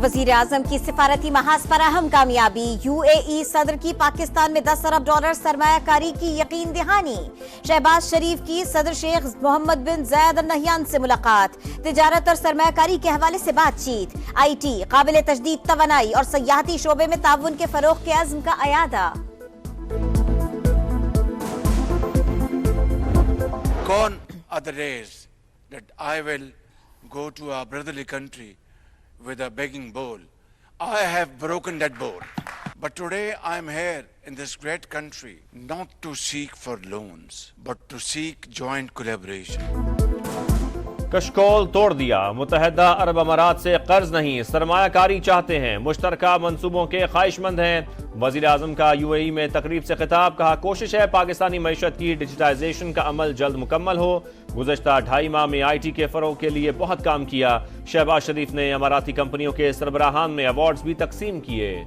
वजीर आजम की सिफारती महाज पर अहम कामयाबी। यूएई सदर की पाकिस्तान में $10 अरब सरमायाकारी की यकीन दहानी। शहबाज शरीफ की सदर शेख मोहम्मद बिन जायद अल नहयान से मुलाकात। तिजारत और सरमायाकारी के हवाले से बातचीत। IT, काबिल तजदीद तवानाई और सयाहती शोबे में ताउन के फरोग के अज़्म का अयादा। Gone are the days that I will go to a brotherly country with a begging bowl. I have broken that bowl. But today I am here in this great country not to seek for loans, but to seek joint collaboration. कशकोल तोड़ दिया। मुत्तहदा अरब अमारात से कर्ज नहीं, सरमायाकारी चाहते हैं, मुश्तरका मंसूबों के ख्वाहिशमंद हैं। वजीर आजम का यूएई में तकरीब से खिताब। कहा, कोशिश है पाकिस्तानी मईशत की डिजिटाइजेशन का अमल जल्द मुकम्मल हो। गुज़श्ता 2.5 माह में IT के फरोग के लिए बहुत काम किया। शहबाज शरीफ ने अमाराती कंपनियों के सरबराहान में अवार्ड्स भी तकसीम किए।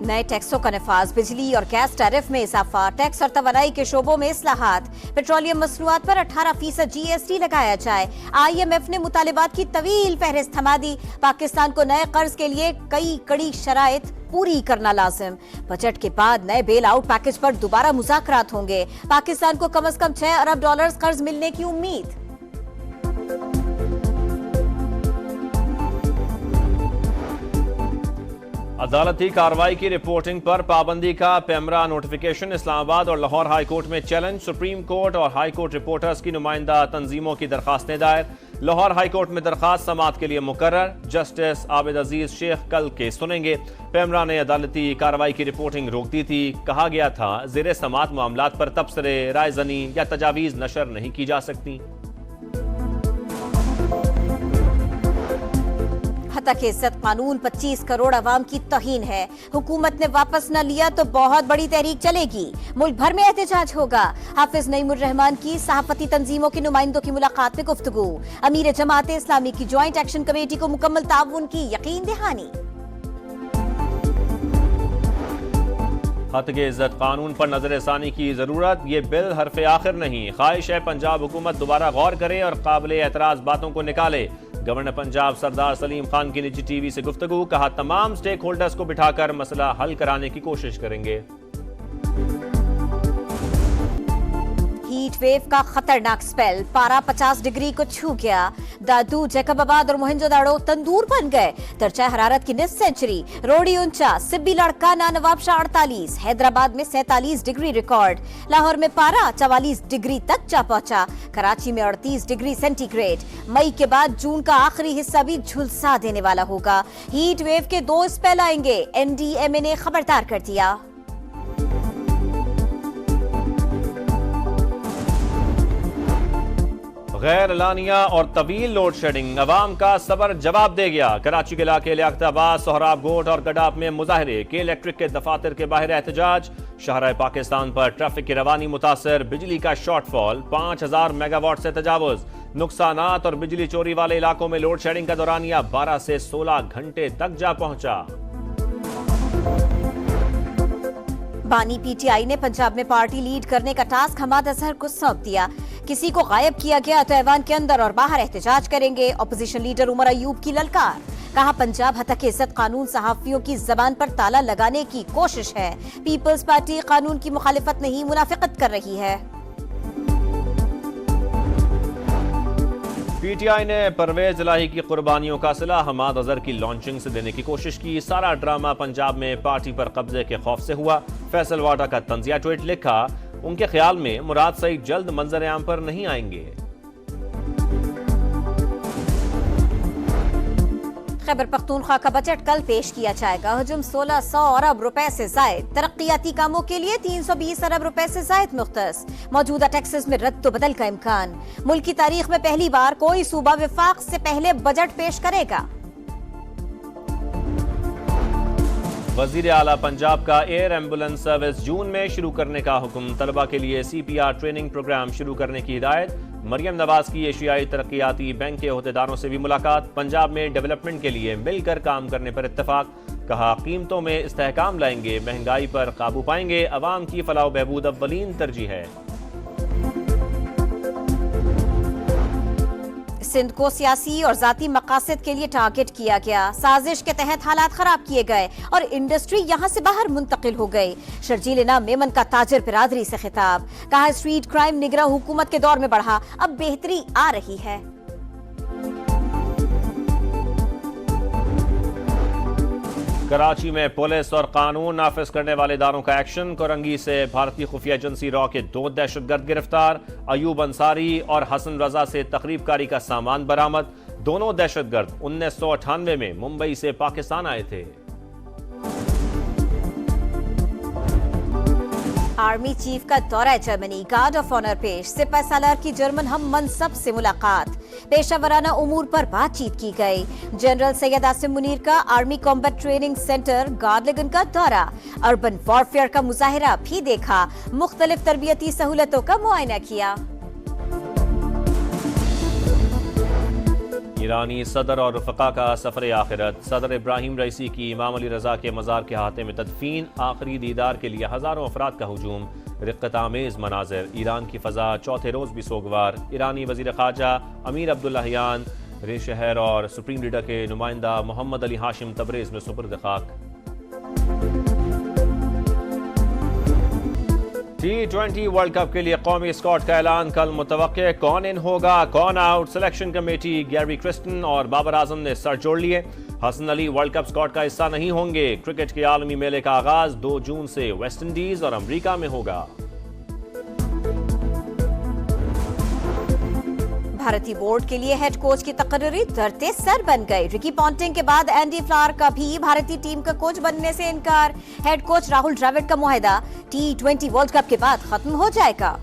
नए टैक्सों का नफाज, बिजली और गैस टैरिफ में इजाफा, टैक्स और तवानाई के शोबों में इस्लाहात। पेट्रोलियम मसनूआत पर 18% GST लगाया जाए। IMF ने मुतालिबात की तवील फहरिस्त थमा दी। पाकिस्तान को नए कर्ज के लिए कई कड़ी शराइत पूरी करना लाजिम। बजट के बाद नए बेल आउट पैकेज पर दोबारा मुज़ाकरात होंगे। पाकिस्तान को कम से कम $6 अरब कर्ज मिलने की उम्मीद। अदालती कार्रवाई की रिपोर्टिंग पर पाबंदी का पैमरा नोटिफिकेशन। इस्लामाबाद और लाहौर हाई कोर्ट में चैलेंज। सुप्रीम कोर्ट और हाई कोर्ट रिपोर्टर्स की नुमाइंदा तंजीमों की दरखास्तें दायर। लाहौर हाई कोर्ट में दरखास्त समाअत के लिए मुकर्रर। जस्टिस आबिद अजीज शेख कल केस सुनेंगे। पैमरा ने अदालती कार्रवाई की रिपोर्टिंग रोक दी थी। कहा गया था ज़ेरे समाअत मामलात पर तबसरे, रायजनी या तजावीज़ नशर नहीं की जा सकती। हतक इज्जत कानून 25 करोड़ अवाम की तौहीन है। हुकूमत ने वापस न लिया तो बहुत बड़ी तहरीक चलेगी। मुल्क भर में एहतजाज होगा। हाफिज नईमुर रहमान की सहाफती तंजीमों के नुमाइंदों की मुलाकात में गुफ्तगू। अमीर जमात इस्लामी की ज्वाइंट एक्शन कमेटी को मुकम्मल ताउन की यकीन दहानी। हतक इज्जत कानून पर नजरसानी की जरूरत। ये बिल हरफ आखिर नहीं। ख्वाहिश है पंजाब हुकूमत दोबारा गौर करे और काबिल एतराज बातों को निकाले। गवर्नर पंजाब सरदार सलीम खान की निजी TV से गुफ्तगू। कहा, तमाम स्टेक होल्डर्स को बिठाकर मसला हल कराने की कोशिश करेंगे। हीट वेव का खतरनाक स्पेल, पारा 50 डिग्री को छू गया। दादू, जैकबाबाद और मोहनजोदाड़ो तंदूर बन गए। दर्जा हरारत की निस्फ सेंचुरी। रोडी 49, सिब्बी लड़काना, नवाबशाह 48, हैदराबाद में 47 डिग्री रिकॉर्ड। लाहौर में पारा 44 डिग्री तक जा पहुंचा। कराची में 38 डिग्री सेंटीग्रेड। मई के बाद जून का आखिरी हिस्सा भी झुलसा देने वाला होगा। हीट वेव के 2 स्पेल आएंगे, NDMA ने खबरदार कर दिया। गैर लानिया और तवील लोड शेडिंग अवाम का सबर जवाब दे गया। कराची के इलाके लियाकताबाद, सोहराब गोट और गडाप में मुजाहरे। के इलेक्ट्रिक के दफातर के बाहर एहतजाज। शहर पाकिस्तान पर ट्रैफिक की रवानी मुतासर। बिजली का शॉर्टफॉल 5000 मेगावाट से तजावुज। नुकसानात और बिजली चोरी वाले इलाकों में लोड शेडिंग का दौरानिया 12 से 16 घंटे तक जा पहुंचा। बानी PTI ने पंजाब में पार्टी लीड करने का टास्क हमाद अजहर को सौंप दिया। किसी को गायब किया गया तो ऐवान के अंदर और बाहर एहतजाज करेंगे। अपोजिशन लीडर उमर अयूब की ललकार। कहा, पंजाब हतक इज्जत कानून सहाफियों की जबान पर ताला लगाने की कोशिश है। पीपल्स पार्टी कानून की मुखालिफत नहीं, मुनाफिकत कर रही है। PTI ने परवेज इलाही की कुर्बानियों का सिला हमाद अजहर की लॉन्चिंग से देने की कोशिश की। सारा ड्रामा पंजाब में पार्टी पर कब्जे के खौफ से हुआ। फैसल वाटा का तंजिया ट्वीट लिखा, उनके ख्याल में मुराद सईद जल्द मंजर आम पर नहीं आएंगे। खैबर पख्तूनख्वा का बजट कल पेश किया जाएगा। हुजूम 1600 अरब रुपए से जायद। तरक्याती कामों के लिए 320 अरब रुपए से जायद मुख्तस। मौजूदा टैक्सेस में रद्द बदल का इम्कान। मुल्क की तारीख में पहली बार कोई सूबा विफाक से पहले बजट पेश करेगा। वजीर आला पंजाब का एयर एम्बुलेंस सर्विस जून में शुरू करने का हुक्म। तलबा के लिए CPR ट्रेनिंग प्रोग्राम शुरू करने की हिदायत। मरियम नवाज की एशियाई तरक्याती बैंक के अहदेदारों से भी मुलाकात। पंजाब में डेवलपमेंट के लिए मिलकर काम करने पर इत्तेफाक। कहा, कीमतों में इस्तेहकाम लाएंगे, महंगाई पर काबू पाएंगे, अवाम की फलाह बहबूद अव्वलीन तरजीह है। सिंध को सियासी और जाती मकासद के लिए टारगेट किया गया। साजिश के तहत हालात खराब किए गए और इंडस्ट्री यहां से बाहर मुंतकिल हो गई। शर्जील इनाम मेमन का ताजिर बिरादरी से खिताब, कहा स्ट्रीट क्राइम निगरां हुकूमत के दौर में बढ़ा, अब बेहतरी आ रही है। कराची में पुलिस और कानून नाफिज करने वाले इदारों का एक्शन। कोरंगी से भारतीय खुफिया एजेंसी रॉ के 2 दहशतगर्द गिरफ्तार। अयूब अंसारी और हसन रजा से तकरीबकारी का सामान बरामद। दोनों दहशतगर्द 1998 में मुंबई से पाकिस्तान आए थे। आर्मी चीफ का दौरा जर्मनी, गार्ड ऑफ ऑनर पेश। सिपह सालार की जर्मन हम मनसब से मुलाकात, पेशावराना उमूर पर बातचीत की गई। जनरल सैयद आसिम मुनीर का आर्मी कॉम्बैट ट्रेनिंग सेंटर गार्डलिगन का दौरा, अर्बन वॉरफेयर का मुजाहिरा भी देखा, मुख्तलिफ तरबियती सहूलतों का मुआयना किया। ईरानी सदर और रफ़का का सफ़र आखिरत। सदर इब्राहिम रईसी की इमाम अली रजा के मज़ार के अहाते में तदफीन। आखिरी दीदार के लिए हज़ारों अफराद का हुजूम। रिक्कत आमेज़ मनाज़िर। ईरान की फ़ज़ा चौथे रोज़ भी सोगवार। ईरानी वज़ीर ख़ारजा अमीर अब्दुल्लाहियान शहर और सुप्रीम लीडर के नुमाइंदा मोहम्मद अली हाशिम तबरेज़ में सुपुर्द खाक। T20 वर्ल्ड कप के लिए कौमी स्क्वाड का ऐलान कल मुतवक्के। कौन इन होगा, कौन out. Selection committee Gary Kirsten और बाबर आजम ने सर जोड़ लिए। Hasan Ali world cup squad का हिस्सा नहीं होंगे। क्रिकेट के आलमी मेले का आगाज 2 जून से वेस्ट इंडीज और अमेरिका में होगा। भारतीय बोर्ड के लिए हेड कोच की तकर्री धरते सर बन गई। रिकी पॉन्टिंग के बाद एंडी फ्लावर का भी भारतीय टीम का कोच बनने से इनकार। हेड कोच राहुल द्रविड़ का मुआहदा T20 वर्ल्ड कप के बाद खत्म हो जाएगा।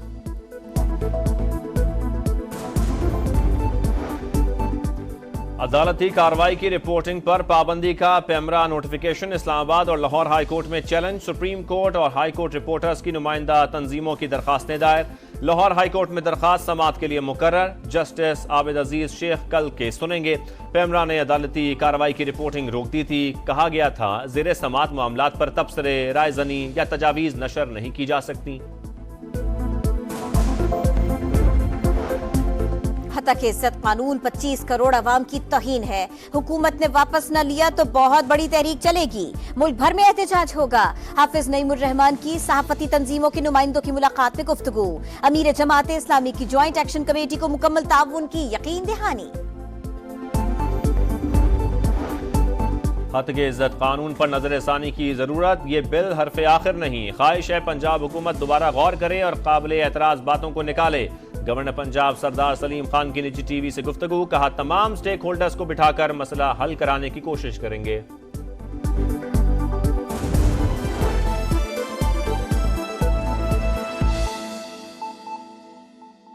अदालती कार्रवाई की रिपोर्टिंग पर पाबंदी का पैमरा नोटिफिकेशन। इस्लामाबाद और लाहौर हाई कोर्ट में चैलेंज। सुप्रीम कोर्ट और हाई कोर्ट रिपोर्टर्स की नुमाइंदा तंजीमों की दरखास्तें दायर। लाहौर हाई कोर्ट में दरखास्त समाअत के लिए मुकर्रर। जस्टिस आबिद अजीज शेख कल केस सुनेंगे। पैमरा ने अदालती कार्रवाई की रिपोर्टिंग रोक दी थी। कहा गया था ज़ेरे समाअत मामलात पर तबसरे, रायजनी या तजावीज़ नशर नहीं की जा सकती। तक इज्जत कानून 25 करोड़ अवाम की तौहीन है। हुकूमत ने वापस न लिया तो बहुत बड़ी तहरीक चलेगी। मुल्क भर में एहतजाज होगा। हाफिज नईमुर रहमान की सहाफती तंजीमों के नुमाइंदों की मुलाकात में गुफ्तगू। अमीर जमात इस्लामी की ज्वाइंट एक्शन कमेटी को मुकम्मल ताउन की यकीन दहानी। हद के इज्जत कानून पर नजरसानी की जरूरत। ये बिल हरफ आखिर नहीं। ख्वाहिश है पंजाब हुकूमत दोबारा गौर करे और काबिल एतराज बातों को निकाले। गवर्नर पंजाब सरदार सलीम खान की निजी टीवी से गुफ्तगू। कहा तमाम स्टेक होल्डर्स को बिठाकर मसला हल कराने की कोशिश करेंगे।